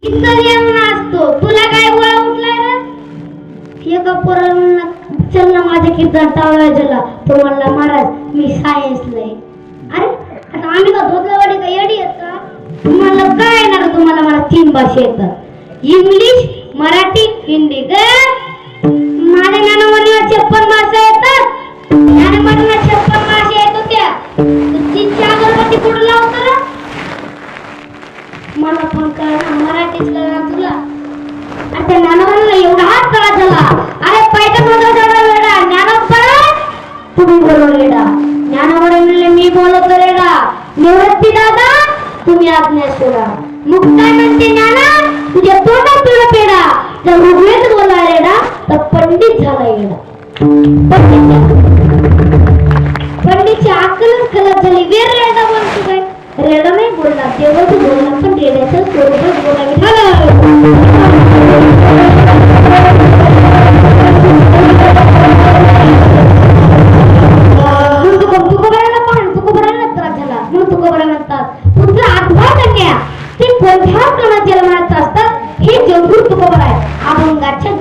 असतो तुला काय गोळा उठलाय रे? एका पोराला चल ना माझ्या कीर्तन टाळायला तो म्हणला महाराज मी सायन्सला आहे. अरे आता आम्ही का धोतलावाडी का येडी आहेत का? तुम्हाला काय येणार? तुम्हाला मला 3 भाषा येतात, इंग्लिश, मराठी, हिंदी. माझ्या ज्ञानवडीला 56 भाषा येतात. ज्ञानवडीला 56 भाषा येत होत्या. ती अगरबत्ती कुठं लावतो रे? मला पण कळणार मराठीच कळणार तुला. आता ज्ञानवडीला एवढा हात त्रास झाला. अरे पैठण मध्ये वेडा ज्ञानोबा तुम्ही बोलवले रेडा. ज्ञानवडे म्हणले मी बोलवतो रेडा. निवृत्ती दादा तुम्ही आज्ञा सोडा. मुक्ताई म्हणते ज्ञाना तुझ्या तोंडात तुला पेडा. जर ऋग्वेद बोला रेडा तर पंडित झाला येडा. पंडितची अक्कलच खलास झाली. वेर रेडा बोलतो काय? रेडा नाही बोलला तेव्हा तू बोलला पण रेड्याचं स्वरूपच बोलावी झालं.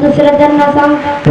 दुसरा जन्म सांगतात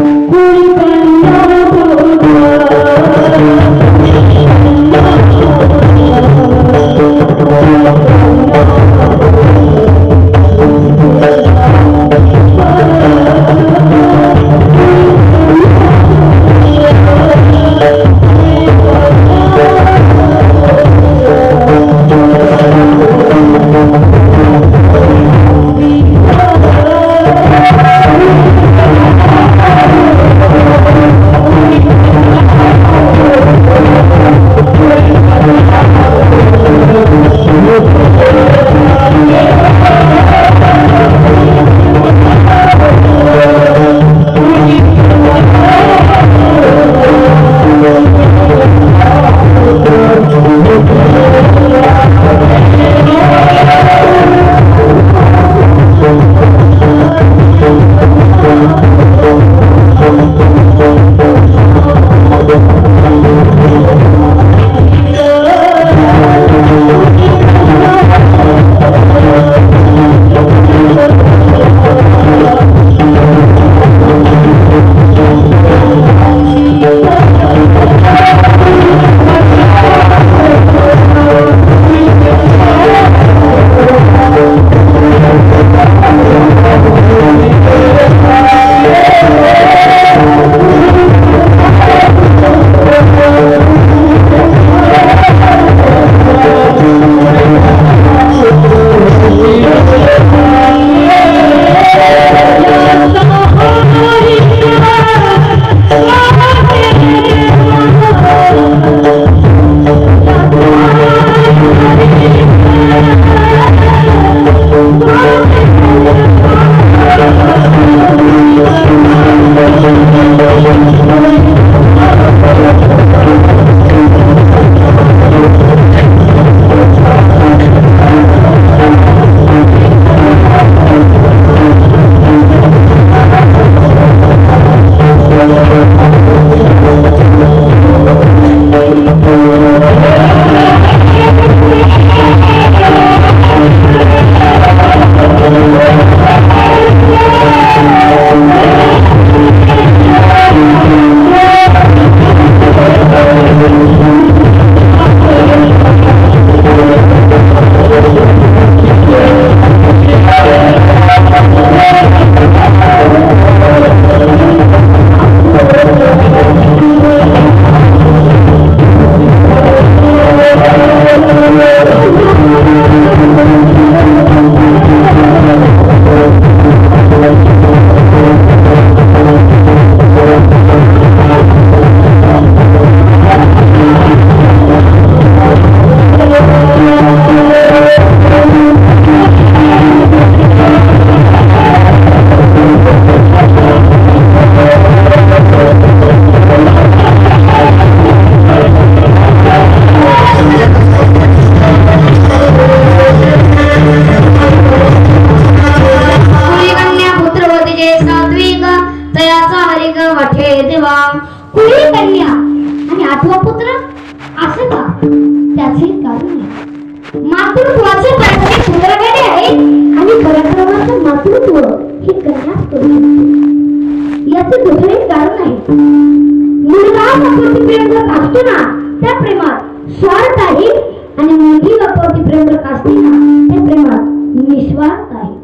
नाही.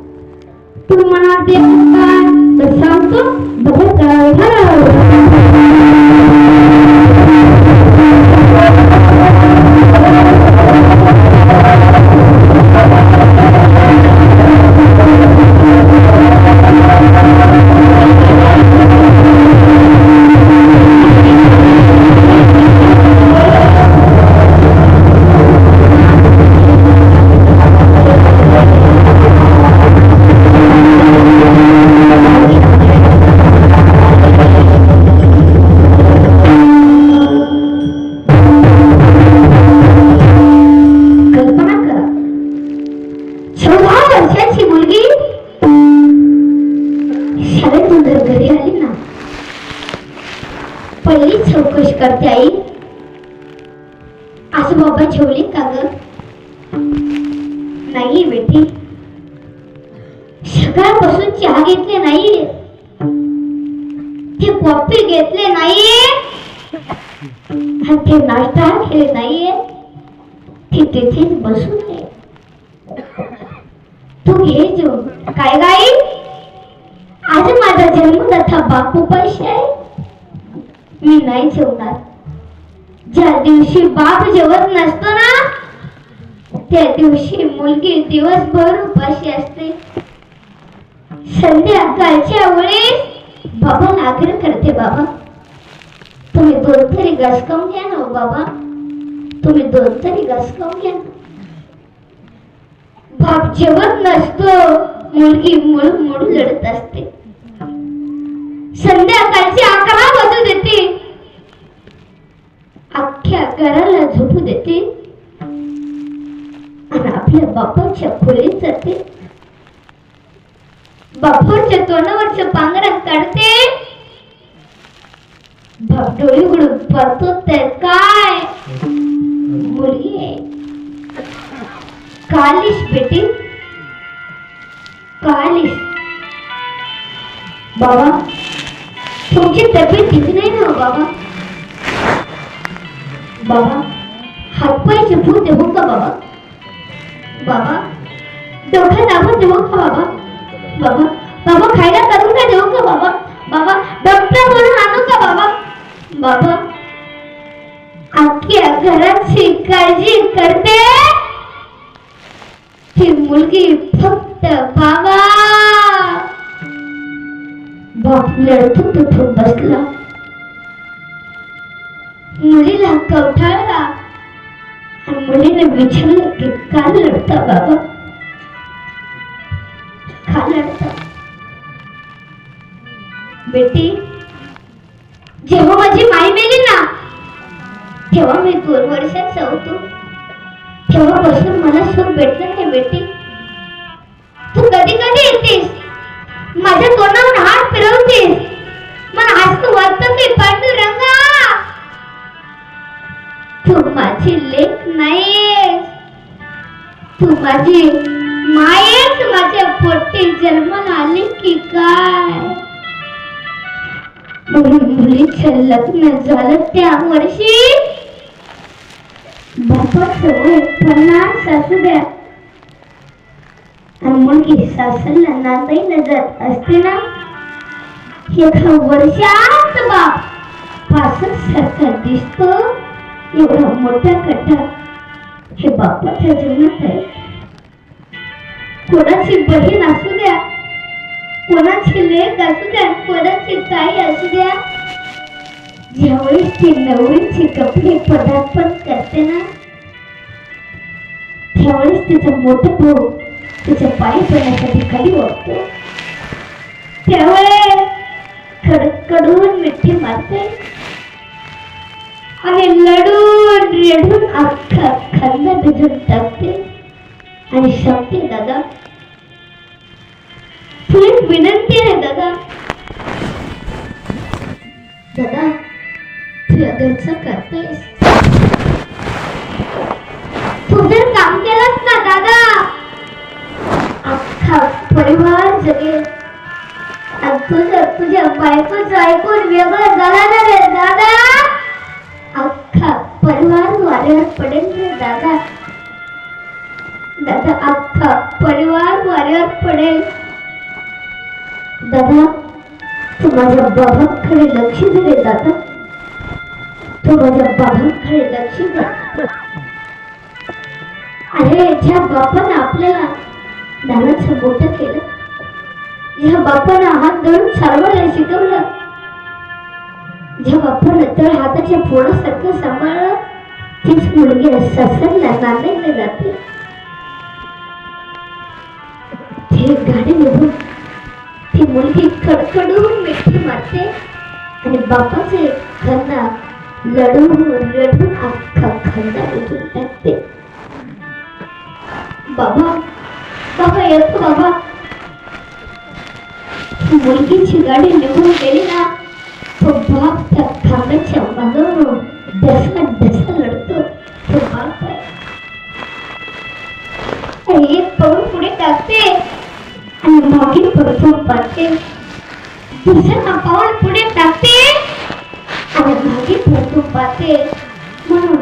तू मनात येत काय तर सांगतो, बदल करावे. पहिली चौकशी करते आई, आजोबाबा जेवले का ग? नाही बेटी, सकाळपासून चहा घेतले नाही, ते कॉफी घेतले नाही, ते नाश्ता केले नाहीये, ते तिथेच बसून आहे. तू घे जेवून. काय गाई, आज माझा जन्मदाता बापू पैसे आहे, मी नाही जेवणार. ज्या दिवशी बाप जेवत नसतो ना, त्या दिवशी मुलगी दिवसभर उपाशी असते. संध्याकाळच्या वेळेस बाबाला आग्रह करते, बाबा तुम्ही 2 तरी घास खाऊन घ्या ना बाबा, तुम्ही 2 तरी घास खाऊन घ्या. बाप जेवत नसतो, मुलगी मुळू लढत असते. संध्याकाळची 11 वाजू देते, अख्ख्या घराला झोपू देते आणि आपल्या बापाच्या खोलीत जाते. बापाच्या तोंडावरचं पांघरण काढते. बाप डोळे उघडून पाहतो तर काय, मुलगी आहे. कालीस बेटी, कालीस. बाबा तुमची तब्येत ठीक नाही ना बाबा? बाबा हातपायचे फूट देऊ का बाबा? बाबा डोकं दाबून देऊ का बाबा? बाबा बाबा खायला करून का देऊ का बाबा? बाबा डॉक्टर म्हणून आणू का बाबा? बाबा अख्ख्या घराची काळजी करते ती मुलगी फक्त बाबा. बाप लढतो तुटून बसला, मुलीला कवठाळला आणि मुलीने विचारलं की का लढता बाबा, का लढता? बेटी जेव्हा माझी माई मेली ना, तेव्हा मी 2 वर्षाचा होतो. तेव्हापासून मला सुख भेटलं नाही बेटी. तू कधी कधी येतेस, माझ्या तोंडावर हात फिरवतेस, मला हसू वाटतं की पांडुरंगा तू माझी लेक नाहीयेस, तू माझी मायेच. माझ्या पोटी जन्माला आली की काय? मुलीचं लग्न झालं त्या वर्षी बापाचं वय 50 असू द्या आणि मुलगी सासरला नांदायला जात असते ना, 1 वर्षात बाप 65 सारखा दिसतो. एवढा मोठा कट्टा हे बापाच्या जीवनात आहे. कोणाची बहीण असू द्या, कोणाची लेक असू द्या, कोणाची ताई असू द्या, ज्यावेळेस ती नवरीचे कपडे पदार्पण करते ना, त्यावेळेस तिचा मोठा भाऊ तिच्या पायी पडण्यासाठी खाली वागतो. त्यावेळेस कडकडून मिठी मारते आणि लढून रेढून अख्खा खांदा भिजून टाकते आणि सांगते, दादा तू एक विनंती आहे दादा, दादा तुझ्या घरचं करतेस, तू जर काम केलंस ना दादा, अख्खा परिवार जगेल. आणि तुझ्या बायकोचं ऐकून वेगळं झाला ना रे दादा, अख्खा परिवार वाऱ्यावर पडेल रे दादा. दादा अख्खा परिवार वाऱ्यावर पडेल. दादा तू माझ्या बाबांकडे लक्ष दे रे दादा, तू माझ्या बाबांकडे लक्ष दे. अरे ज्या बापानं आपल्याला लहानाचं मोठं केलं, ज्या बापानं हात धरून चालवायला शिकवलं, ज्या बापानं तर हाताच्या फोडासारखं सांभाळलं, तीच मुलगी सासरला नांदायला जाते. ती गाडी निघून ती मुलगी कडकडून मिठी मारते आणि बापाचे खंदा लढून रडून अख्खा खंदा उठून टाकते. बाबा बाबा येतो बाबा. मुलगीची गाडी निघून गेली ना, तो बाप त्या खांद्याच्या मागून डसा डसा लढतो. तो बाप आहे एक पाऊल पुढे टाकते आणि मागे परतून पाहते, दुसरा पाऊल पुढे टाकते आणि मागे परतून पाहते. म्हणून